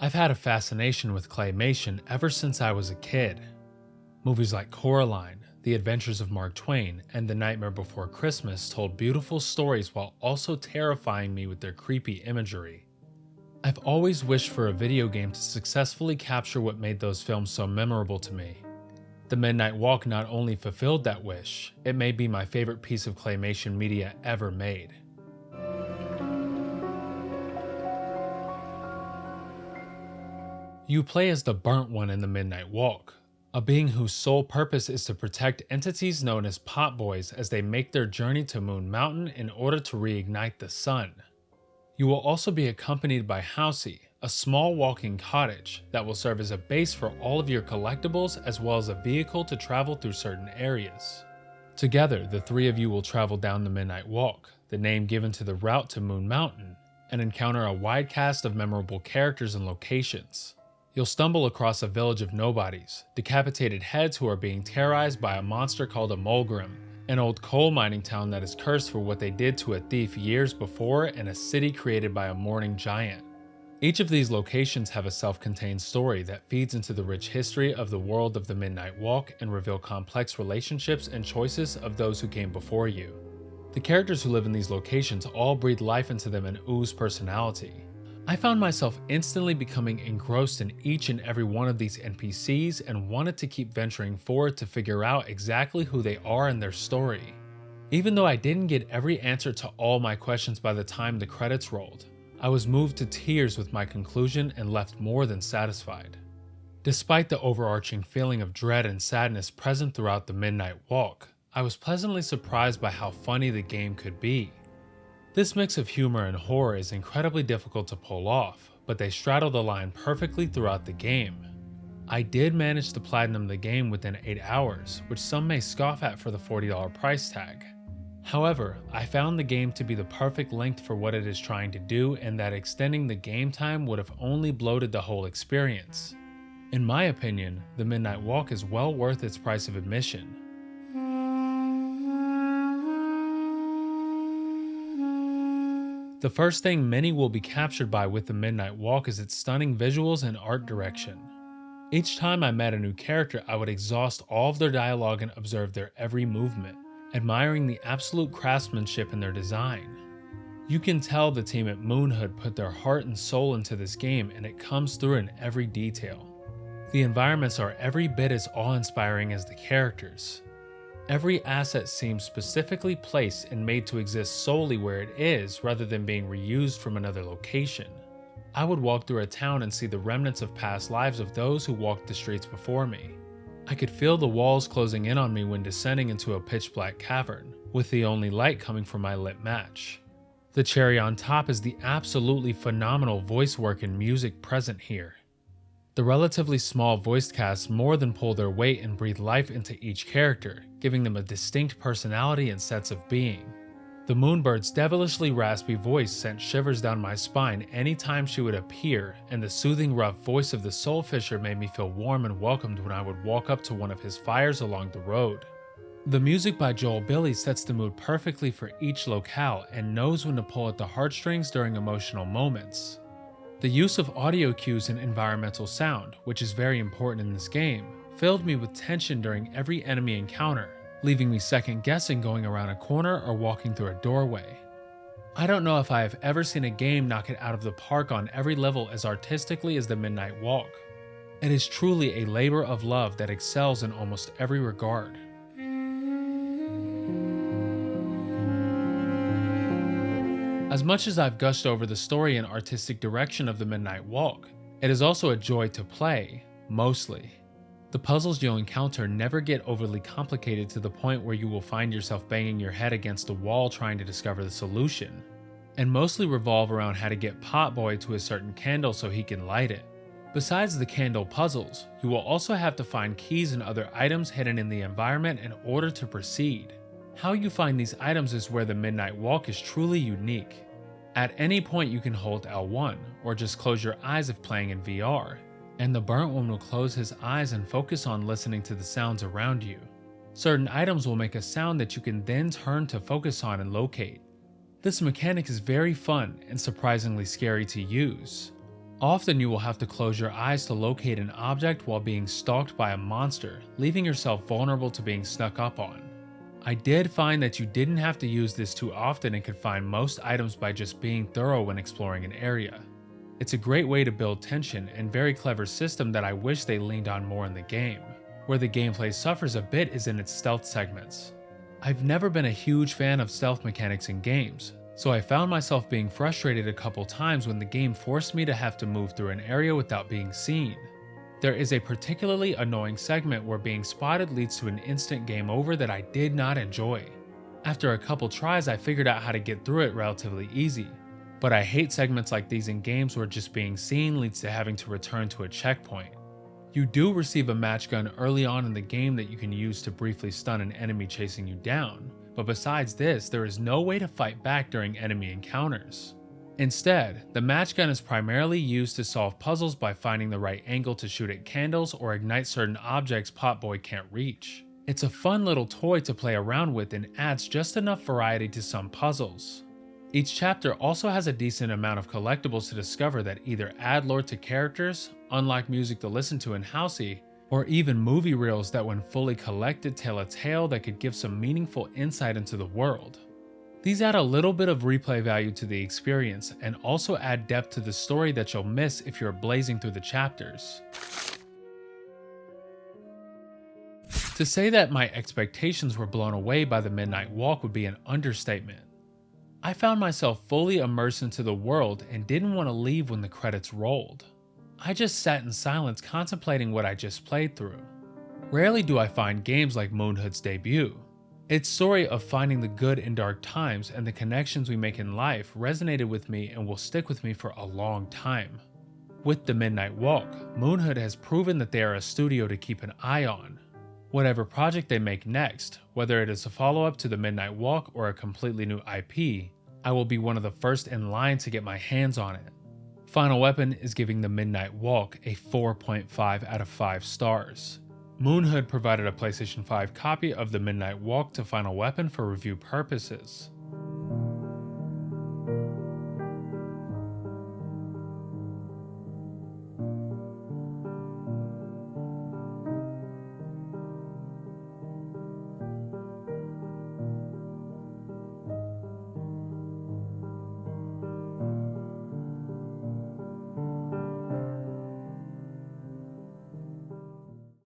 I've had a fascination with claymation ever since I was a kid. Movies like Coraline, The Adventures of Mark Twain, and The Nightmare Before Christmas told beautiful stories while also terrifying me with their creepy imagery. I've always wished for a video game to successfully capture what made those films so memorable to me. The Midnight Walk not only fulfilled that wish, it may be my favorite piece of claymation media ever made. You play as the Burnt One in the Midnight Walk, a being whose sole purpose is to protect entities known as Pot Boys as they make their journey to Moon Mountain in order to reignite the sun. You will also be accompanied by Housey, a small walking cottage that will serve as a base for all of your collectibles as well as a vehicle to travel through certain areas. Together, the three of you will travel down the Midnight Walk, the name given to the route to Moon Mountain, and encounter a wide cast of memorable characters and locations. You'll stumble across a village of nobodies, decapitated heads who are being terrorized by a monster called a Mulgrim, an old coal mining town that is cursed for what they did to a thief years before, and a city created by a mourning giant. Each of these locations have a self-contained story that feeds into the rich history of the world of the Midnight Walk and reveal complex relationships and choices of those who came before you. The characters who live in these locations all breathe life into them and ooze personality. I found myself instantly becoming engrossed in each and every one of these NPCs and wanted to keep venturing forward to figure out exactly who they are and their story. Even though I didn't get every answer to all my questions by the time the credits rolled, I was moved to tears with my conclusion and left more than satisfied. Despite the overarching feeling of dread and sadness present throughout the Midnight Walk, I was pleasantly surprised by how funny the game could be. This mix of humor and horror is incredibly difficult to pull off, but they straddle the line perfectly throughout the game. I did manage to platinum the game within 8 hours, which some may scoff at for the $40 price tag. However, I found the game to be the perfect length for what it is trying to do, and that extending the game time would have only bloated the whole experience. In my opinion, the Midnight Walk is well worth its price of admission. The first thing many will be captured by with the Midnight Walk is its stunning visuals and art direction. Each time I met a new character, I would exhaust all of their dialogue and observe their every movement, admiring the absolute craftsmanship in their design. You can tell the team at MoonHood put their heart and soul into this game, and it comes through in every detail. The environments are every bit as awe-inspiring as the characters. Every asset seems specifically placed and made to exist solely where it is rather than being reused from another location. I would walk through a town and see the remnants of past lives of those who walked the streets before me. I could feel the walls closing in on me when descending into a pitch-black cavern, with the only light coming from my lit match. The cherry on top is the absolutely phenomenal voice work and music present here. The relatively small voice casts more than pull their weight and breathe life into each character, giving them a distinct personality and sense of being. The Moonbird's devilishly raspy voice sent shivers down my spine anytime she would appear, and the soothing rough voice of the Soulfisher made me feel warm and welcomed when I would walk up to one of his fires along the road. The music by Joel Billy sets the mood perfectly for each locale and knows when to pull at the heartstrings during emotional moments. The use of audio cues and environmental sound, which is very important in this game, filled me with tension during every enemy encounter, leaving me second-guessing going around a corner or walking through a doorway. I don't know if I have ever seen a game knock it out of the park on every level as artistically as the Midnight Walk. It is truly a labor of love that excels in almost every regard. As much as I've gushed over the story and artistic direction of the Midnight Walk, it is also a joy to play, mostly. The puzzles you'll encounter never get overly complicated to the point where you will find yourself banging your head against a wall trying to discover the solution, and mostly revolve around how to get Potboy to a certain candle so he can light it. Besides the candle puzzles, you will also have to find keys and other items hidden in the environment in order to proceed. How you find these items is where the Midnight Walk is truly unique. At any point you can hold L1, or just close your eyes if playing in VR, and the Burnt One will close his eyes and focus on listening to the sounds around you. Certain items will make a sound that you can then turn to focus on and locate. This mechanic is very fun and surprisingly scary to use. Often you will have to close your eyes to locate an object while being stalked by a monster, leaving yourself vulnerable to being snuck up on. I did find that you didn't have to use this too often and could find most items by just being thorough when exploring an area. It's a great way to build tension and very clever system that I wish they leaned on more in the game. Where the gameplay suffers a bit is in its stealth segments. I've never been a huge fan of stealth mechanics in games, so I found myself being frustrated a couple times when the game forced me to have to move through an area without being seen. There is a particularly annoying segment where being spotted leads to an instant game over that I did not enjoy. After a couple tries, I figured out how to get through it relatively easy. But I hate segments like these in games where just being seen leads to having to return to a checkpoint. You do receive a match gun early on in the game that you can use to briefly stun an enemy chasing you down, but besides this, there is no way to fight back during enemy encounters. Instead, the match gun is primarily used to solve puzzles by finding the right angle to shoot at candles or ignite certain objects Potboy can't reach. It's a fun little toy to play around with and adds just enough variety to some puzzles. Each chapter also has a decent amount of collectibles to discover that either add lore to characters, unlock music to listen to in Housey, or even movie reels that when fully collected tell a tale that could give some meaningful insight into the world. These add a little bit of replay value to the experience and also add depth to the story that you'll miss if you're blazing through the chapters. To say that my expectations were blown away by the Midnight Walk would be an understatement. I found myself fully immersed into the world and didn't want to leave when the credits rolled. I just sat in silence contemplating what I just played through. Rarely do I find games like MoonHood's debut. Its story of finding the good in dark times and the connections we make in life resonated with me and will stick with me for a long time. With the Midnight Walk, MoonHood has proven that they are a studio to keep an eye on. Whatever project they make next, whether it is a follow-up to the Midnight Walk or a completely new IP, I will be one of the first in line to get my hands on it. Final Weapon is giving the Midnight Walk a 4.5 out of 5 stars. MoonHood provided a PlayStation 5 copy of the Midnight Walk to Final Weapon for review purposes.